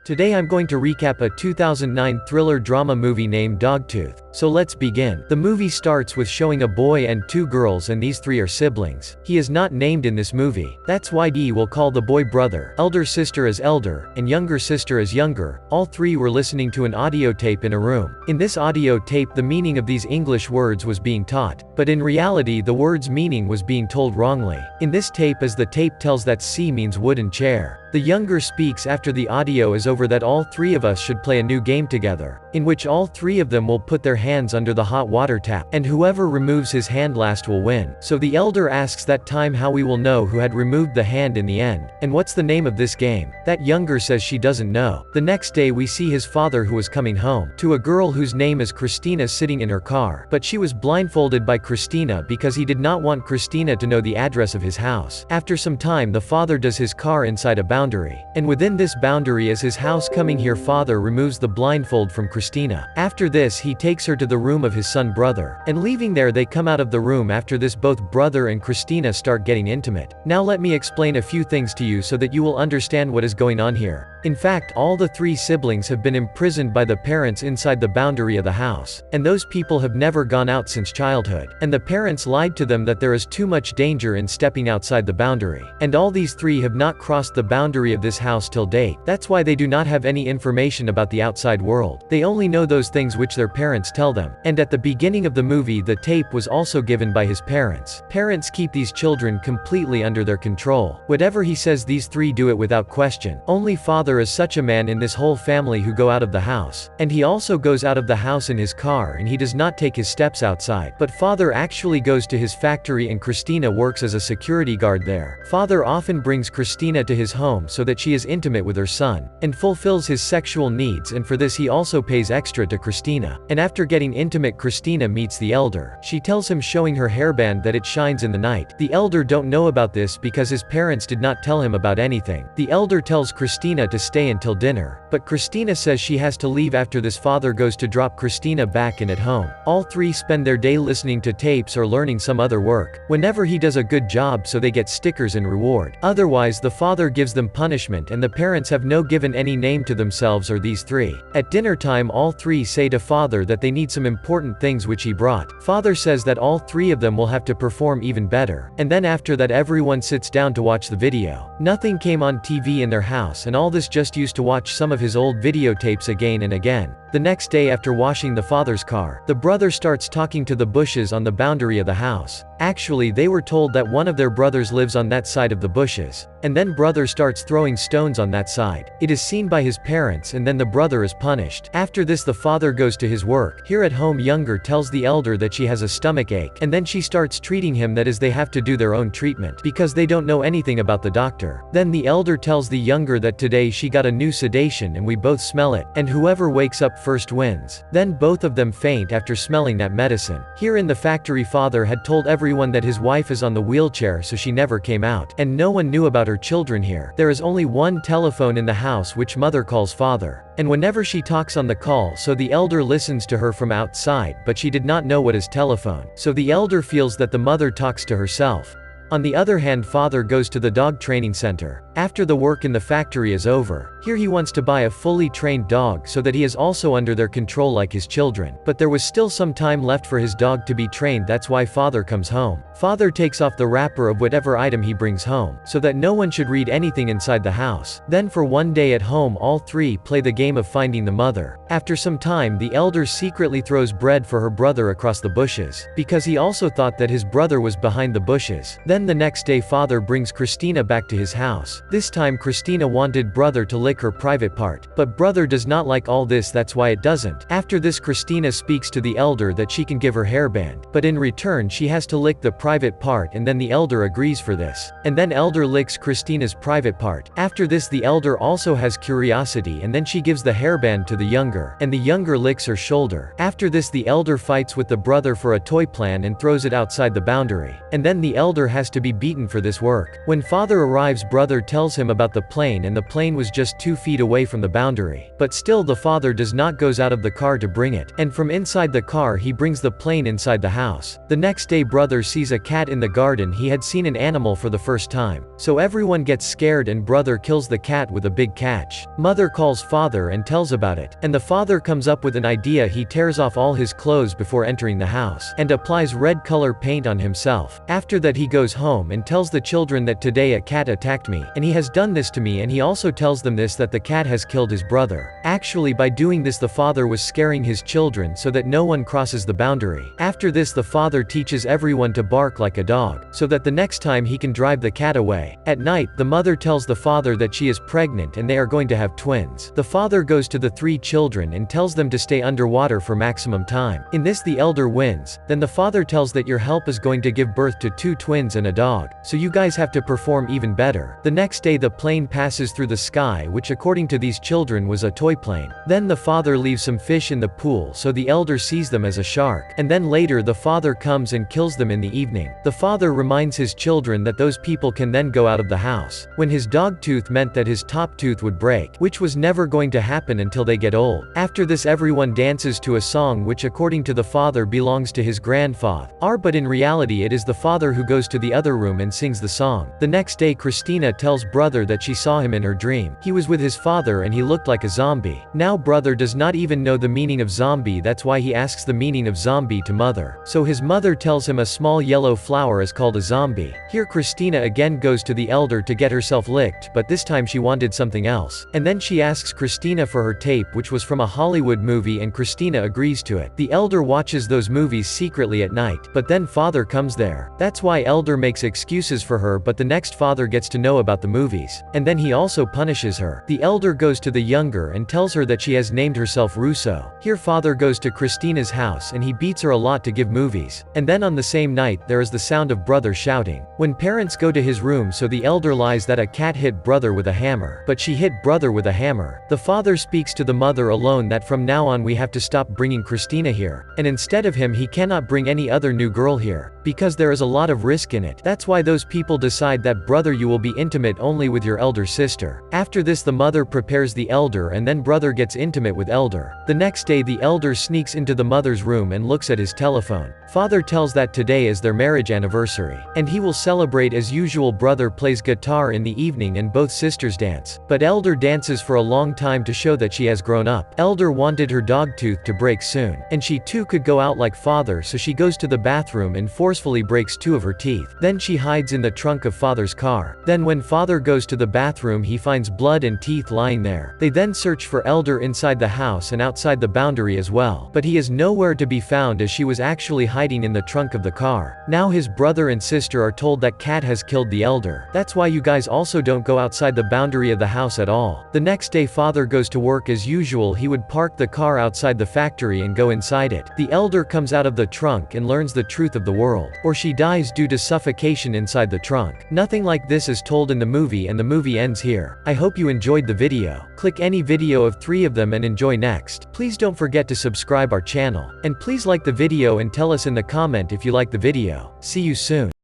Today I'm going to recap a 2009 thriller drama movie named Dogtooth. So let's begin. The movie starts with showing a boy and two girls, and these three are siblings. He is not named in this movie. That's why we will call the boy brother, elder sister as elder, and younger sister as younger. All three were listening to an audio tape in a room. In this audio tape the meaning of these English words was being taught, but in reality the word's meaning was being told wrongly. In this tape, as the tape tells, that C means wooden chair. The younger speaks after the audio is over that all three of us should play a new game together, in which all three of them will put their hands under the hot water tap, and whoever removes his hand last will win. So the elder asks that time how we will know who had removed the hand in the end, and what's the name of this game. That younger says she doesn't know. The next day we see his father, who was coming home to a girl whose name is Christina, sitting in her car, but she was blindfolded by Christina because he did not want Christina to know the address of his house. After some time the father does his car inside a boundary, and within this boundary is his house. Coming here, father removes the blindfold from Christina. After this he takes her to the room of his son brother, and leaving there they come out of the room. After this both brother and Christina start getting intimate. Now let me explain a few things to you so that you will understand what is going on here. In fact, all the three siblings have been imprisoned by the parents inside the boundary of the house, and those people have never gone out since childhood, and the parents lied to them that there is too much danger in stepping outside the boundary, and all these three have not crossed the boundary of this house till date. That's why they do not have any information about the outside world. They only know those things which their parents tell them. And at the beginning of the movie the tape was also given by his parents. Parents keep these children completely under their control. Whatever he says, these three do it without question. Only father is such a man in this whole family who go out of the house, and he also goes out of the house in his car, and he does not take his steps outside. But father actually goes to his factory, and Christina works as a security guard there. Father often brings Christina to his home so that she is intimate with her son, and fulfills his sexual needs, and for this he also pays extra to Christina. And after getting intimate, Christina meets the elder. She tells him, showing her hairband, that it shines in the night. The elder don't know about this because his parents did not tell him about anything. The elder tells Christina to stay until dinner, but Christina says she has to leave. After this father goes to drop Christina back in at home. All three spend their day listening to tapes or learning some other work. Whenever he does a good job, so they get stickers in reward. Otherwise the father gives them punishment, and the parents have no given any name to themselves or these three. At dinner time all three say to father that they need some important things which he brought. Father says that all three of them will have to perform even better, and then after that everyone sits down to watch the video. Nothing came on TV in their house, and all this just used to watch some of his old videotapes again and again. The next day, after washing the father's car, the brother starts talking to the bushes on the boundary of the house. Actually, they were told that one of their brothers lives on that side of the bushes, and then brother starts throwing stones on that side. It is seen by his parents, and then the brother is punished. After this the father goes to his work. Here at home younger tells the elder that she has a stomach ache, and then she starts treating him, that is they have to do their own treatment because they don't know anything about the doctor. Then the elder tells the younger that today she got a new sedation and we both smell it, and whoever wakes up first wins. Then both of them faint after smelling that medicine. Here in the factory father had told everyone that his wife is on the wheelchair, so she never came out, and no one knew about her children here. There is only one telephone in the house which mother calls father, and whenever she talks on the call, so the elder listens to her from outside, but she did not know what is telephone, so the elder feels that the mother talks to herself. On the other hand, father goes to the dog training center. After the work in the factory is over, here he wants to buy a fully trained dog so that he is also under their control like his children. But there was still some time left for his dog to be trained. That's why father comes home. Father takes off the wrapper of whatever item he brings home, so that no one should read anything inside the house. Then for one day at home all three play the game of finding the mother. After some time the elder secretly throws bread for her brother across the bushes, because he also thought that his brother was behind the bushes. Then the next day father brings Christina back to his house. This time Christina wanted brother to lick her private part, but brother does not like all this, that's why it doesn't. After this Christina speaks to the elder that she can give her hairband, but in return she has to lick the private part, and then the elder agrees for this. And then elder licks Christina's private part. After this the elder also has curiosity, and then she gives the hairband to the younger, and the younger licks her shoulder. After this the elder fights with the brother for a toy plan and throws it outside the boundary. And then the elder has has to be beaten for this work. When father arrives, brother tells him about the plane, and the plane was just 2 feet away from the boundary. But still the father does not goes out of the car to bring it, and from inside the car he brings the plane inside the house. The next day brother sees a cat in the garden. He had seen an animal for the first time. So everyone gets scared and brother kills the cat with a big catch. Mother calls father and tells about it, and the father comes up with an idea. He tears off all his clothes before entering the house, and applies red color paint on himself. After that he goes home and tells the children that today a cat attacked me, and he has done this to me, and he also tells them this, that the cat has killed his brother. Actually, by doing this the father was scaring his children so that no one crosses the boundary. After this the father teaches everyone to bark like a dog, so that the next time he can drive the cat away. At night, the mother tells the father that she is pregnant and they are going to have twins. The father goes to the 3 children and tells them to stay underwater for maximum time. In this the elder wins. Then the father tells that your help is going to give birth to 2 twins and a dog, so you guys have to perform even better. The next day the plane passes through the sky, which according to these children was a toy plane. Then the father leaves some fish in the pool, so the elder sees them as a shark. And then later the father comes and kills them in the evening. The father reminds his children that those people can then go out of the house. When his dog tooth meant that his top tooth would break, which was never going to happen until they get old. After this everyone dances to a song which according to the father belongs to his grandfather, but in reality it is the father who goes to the other room and sings the song. The next day Christina tells brother that she saw him in her dream. He was with his father and he looked like a zombie. Now brother does not even know the meaning of zombie, that's why he asks the meaning of zombie to mother. So his mother tells him a small yellow flower is called a zombie. Here Christina again goes to the elder to get herself licked, but this time she wanted something else. And then she asks Christina for her tape, which was from a Hollywood movie, and Christina agrees to it. The elder watches those movies secretly at night, but then father comes there. That's why elder makes excuses for her, but the next father gets to know about the movies, and then he also punishes her. The elder goes to the younger and tells her that she has named herself Russo. Here father goes to Christina's house and he beats her a lot to give movies. And then on the same night there is the sound of brother shouting. When parents go to his room, so the elder lies that a cat hit brother with a hammer, but she hit brother with a hammer. The father speaks to the mother alone that from now on we have to stop bringing Christina here, and instead of him he cannot bring any other new girl here, because there is a lot of risk in it. That's why those people decide that brother, you will be intimate only with your elder sister. After this the mother prepares the elder and then brother gets intimate with elder. The next day the elder sneaks into the mother's room and looks at his telephone. Father tells that today is their marriage anniversary, and he will celebrate as usual. Brother plays guitar in the evening and both sisters dance, but elder dances for a long time to show that she has grown up. Elder wanted her dog tooth to break soon, and she too could go out like father, so she goes to the bathroom and forcefully breaks 2 of her teeth. Then she hides in the trunk of father's car. Then when father goes to the bathroom he finds blood and teeth lying there. They then search for elder inside the house and outside the boundary as well, but he is nowhere to be found as she was actually hiding in the trunk of the car. Now his brother and sister are told that cat has killed the elder. That's why you guys also don't go outside the boundary of the house at all. The next day father goes to work as usual. He would park the car outside the factory and go inside it. The elder comes out of the trunk and learns the truth of the world, or she dies due to suffocation inside the trunk. Nothing like this is told in the movie, and the movie ends here. I hope you enjoyed the video. Click any video of 3 of them and enjoy next. Please don't forget to subscribe our channel, and please like the video and tell us in the comment if you like the video. See you soon.